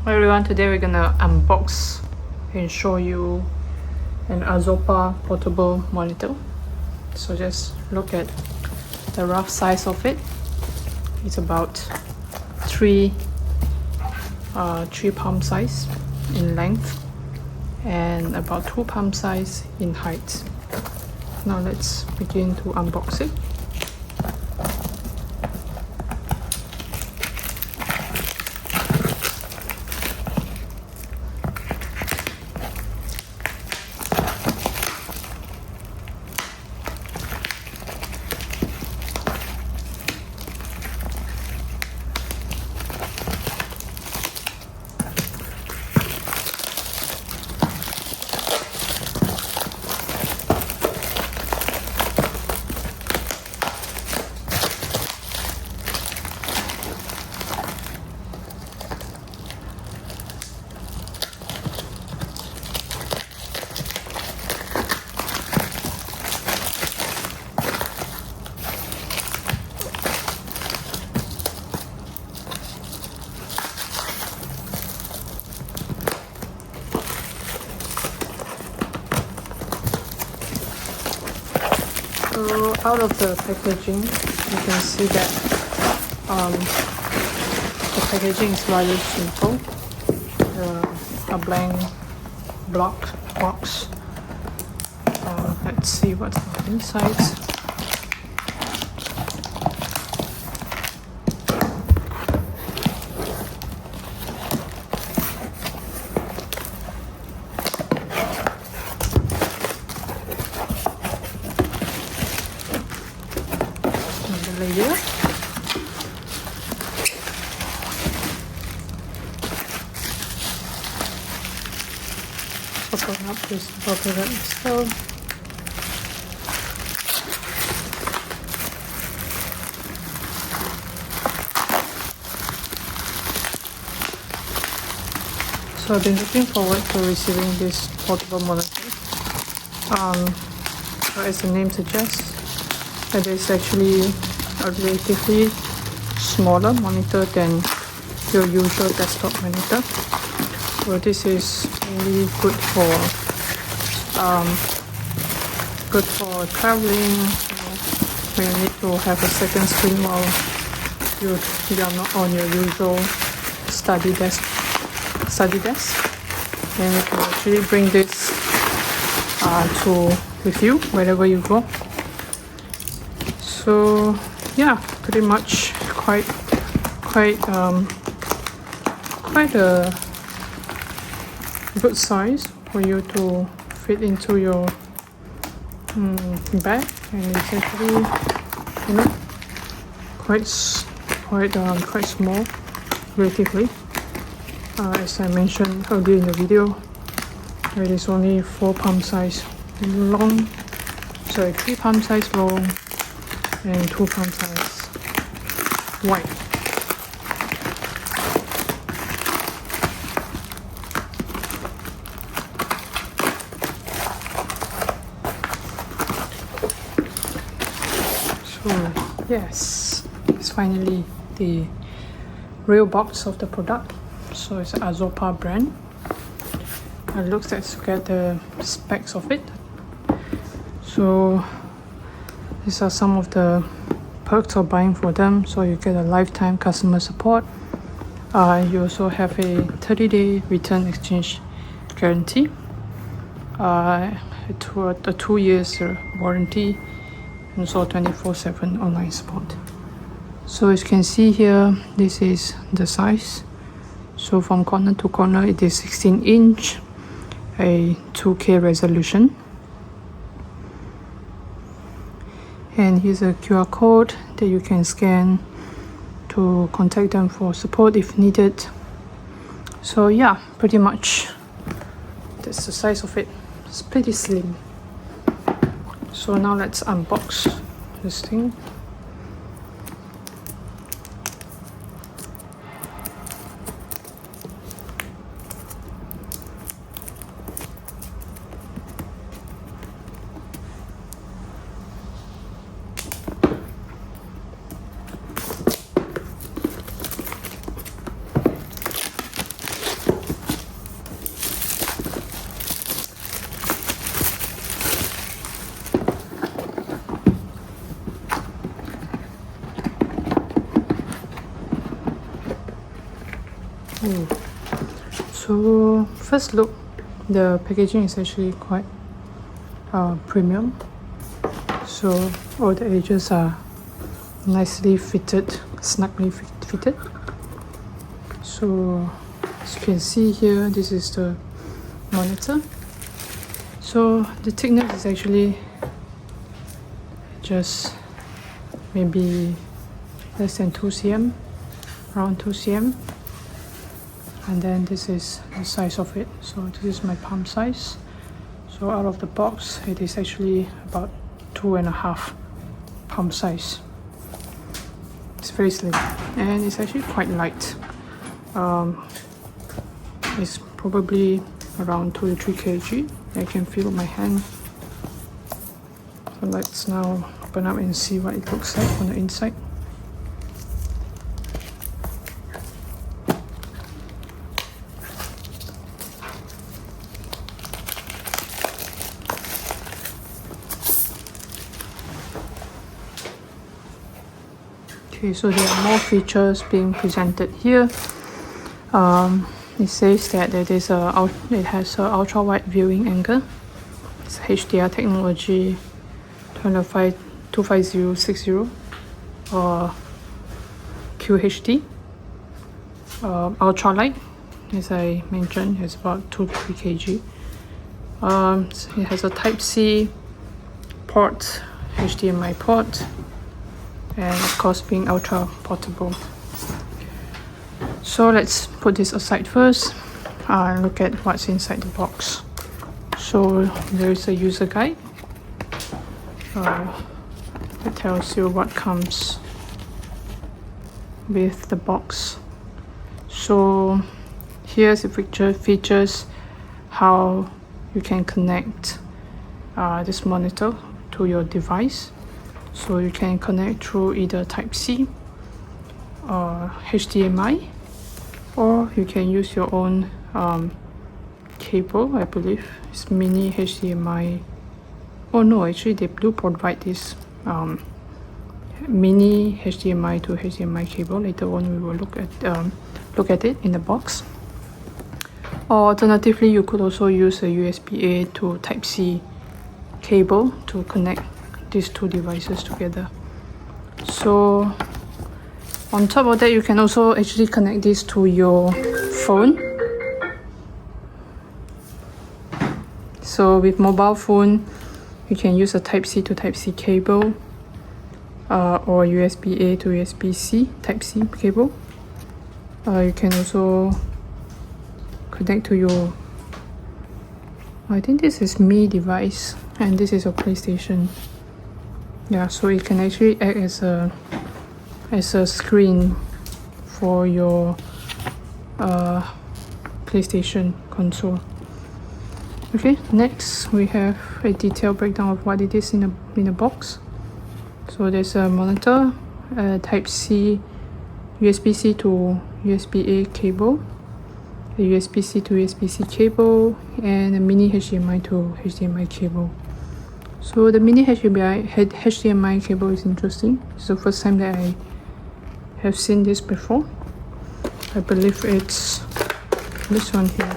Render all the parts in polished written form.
Hi everyone, today we're gonna unbox and show you an Arzopa portable monitor. So just look at the rough size of it. It's about 3 palm size in length and about 2 palm size in height. Now let's begin to unbox it. So out of the packaging, you can see that the packaging is rather simple. A blank box. Let's see what's on the inside. Layer. Open up this bubble wrap as well. So I've been looking forward to receiving this portable monitor. So as the name suggests, it is actually a relatively smaller monitor than your usual desktop monitor. So this is really good for traveling, when you need to have a second screen while you are not on your usual study desk. And you can actually bring this with you wherever you go. So yeah, pretty much quite a good size for you to fit into your bag, and it's actually, you know, quite small relatively. As I mentioned earlier in the video, it is only 4 palm size long, sorry, 3 palm size long and 2 palm size wide. So yes, it's finally the real box of the product. So it's an Arzopa brand. Let's get the specs of it. So these are some of the perks of buying for them. So you get a lifetime customer support. You also have a 30-day return exchange guarantee. A 2 years warranty, and also 24/7 online support. So as you can see here, this is the size. So from corner to corner, it is 16-inch, a 2K resolution. And here's a QR code that you can scan to contact them for support if needed. So yeah, pretty much that's the size of it. It's pretty slim. So now let's unbox this thing. So first look, the packaging is actually quite premium. So all the edges are nicely fitted, snugly fitted. So as you can see here, this is the monitor. So the thickness is actually just maybe less than 2 cm, around 2 cm. And then this is the size of it. So this is my palm size. So out of the box, it is actually about 2.5 palm size. It's very slim and it's actually quite light. It's probably around 2 to 3 kg. I can feel my hand. So let's now open up and see what it looks like on the inside. Okay, so there are more features being presented here. It says that it has a ultra wide viewing angle. It's HDR technology 25060 or QHD. Ultra light, as I mentioned, is about 2 to 3 kg. It has a Type-C port, HDMI port, and of course being ultra portable. So let's put this aside first and look at what's inside the box. So there is a user guide that tells you what comes with the box. So here's the features how you can connect this monitor to your device. So you can connect through either Type-C or HDMI, or you can use your own cable. I believe it's mini HDMI. Oh no, actually they do provide this mini HDMI to HDMI cable. Later on we will look at it in the box. Or alternatively, you could also use a USB-A to Type-C cable to connect these two devices together. So on top of that, you can also actually connect this to your phone. So with mobile phone, you can use a Type-C to Type-C cable or USB-A to USB-C Type-C cable. You can also connect to your, I think this is Mi device and this is a PlayStation. Yeah, so it can actually act as a screen for your PlayStation console. Okay, next we have a detailed breakdown of what it is in a box. So there's a monitor, a Type-C, USB-C to USB-A cable, a USB-C to USB-C cable, and a mini HDMI to HDMI cable. So the mini HDMI cable is interesting. It's the first time that I have seen this before. I believe it's this one here.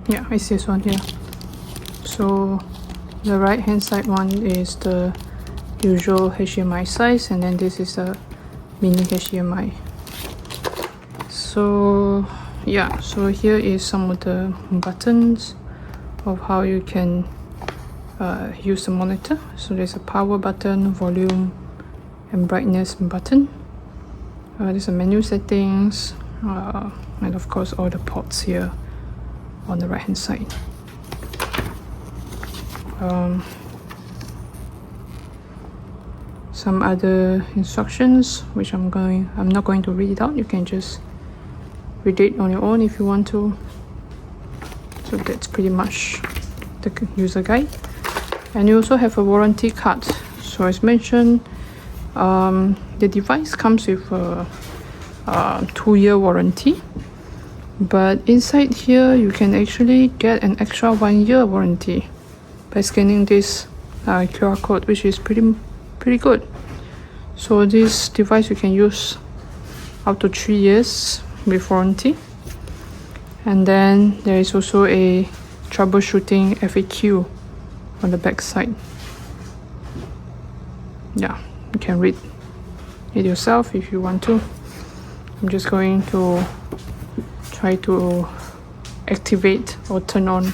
Yeah, it's this one here. So the right hand side one is the usual HDMI size, and then this is a mini HDMI. So yeah, so here is some of the buttons of how you can use the monitor. So there's a power button, volume and brightness button. There's a menu settings, and of course all the ports here on the right hand side. Some other instructions which I'm not going to read it out. You can just read it on your own if you want to. So that's pretty much the user guide. And you also have a warranty card. So as mentioned, the device comes with a 2-year warranty, but inside here you can actually get an extra 1-year warranty by scanning this QR code, which is pretty good. So this device you can use up to 3 years with warranty. And then there is also a troubleshooting FAQ on the back side. Yeah, you can read it yourself if you want to. I'm just going to try to activate or turn on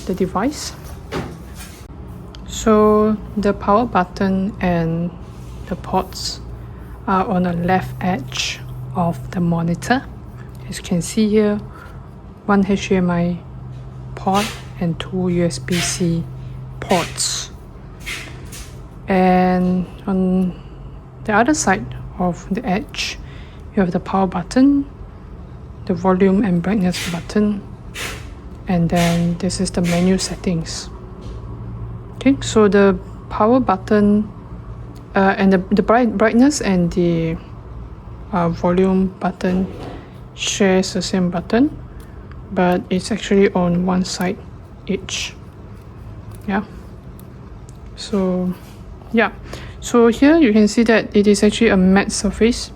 the device. So the power button and the ports are on the left edge of the monitor. As you can see here, one HDMI port and 2 USB-C ports. And on the other side of the edge, you have the power button, the volume and brightness button, and then this is the menu settings. Okay, so the power button and the brightness and the volume button shares the same button, but it's actually on one side each. Yeah. So yeah. So here you can see that it is actually a matte surface.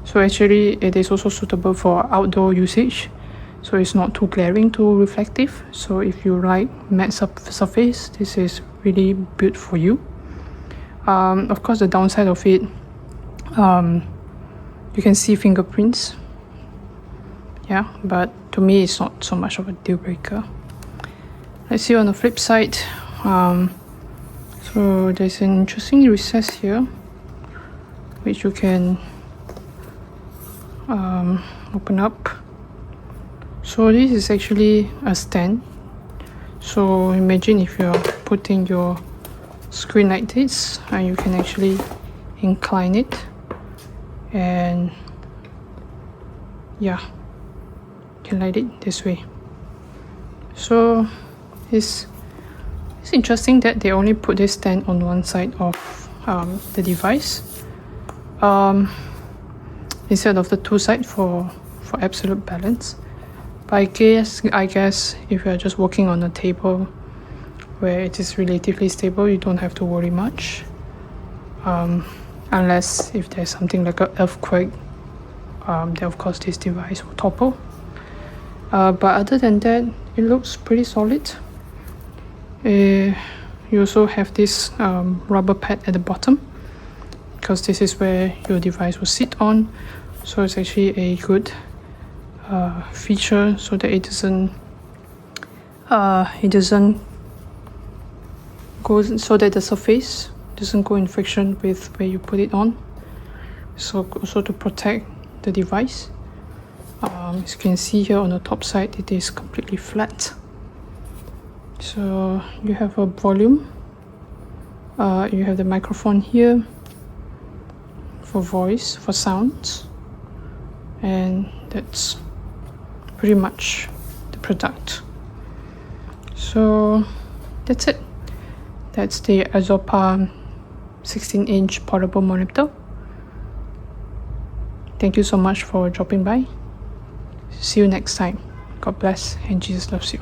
So actually it is also suitable for outdoor usage. So it's not too glaring, too reflective. So if you like matte surface, this is really built for you. Of course, the downside of it, you can see fingerprints. Yeah, but to me, it's not so much of a deal breaker. Let's see on the flip side. So there's an interesting recess here, which you can open up. So this is actually a stand. So imagine if you're putting your screen like this, and you can actually incline it, and yeah, you can light it this way. So it's interesting that they only put this stand on one side of the device instead of the two sides for absolute balance. But I guess if you're just working on a table where it is relatively stable, you don't have to worry much, unless if there's something like an earthquake, then of course this device will topple. But other than that, it looks pretty solid. You also have this rubber pad at the bottom, because this is where your device will sit on. So it's actually a good feature, so that it doesn't go, so that the surface doesn't go in friction with where you put it on. So also to protect the device. As you can see here on the top side, it is completely flat. So you have a volume, you have the microphone here for voice, for sounds, and that's pretty much the product. So that's it. That's the Arzopa 16-inch portable monitor. Thank you so much for dropping by. See you next time. God bless and Jesus loves you.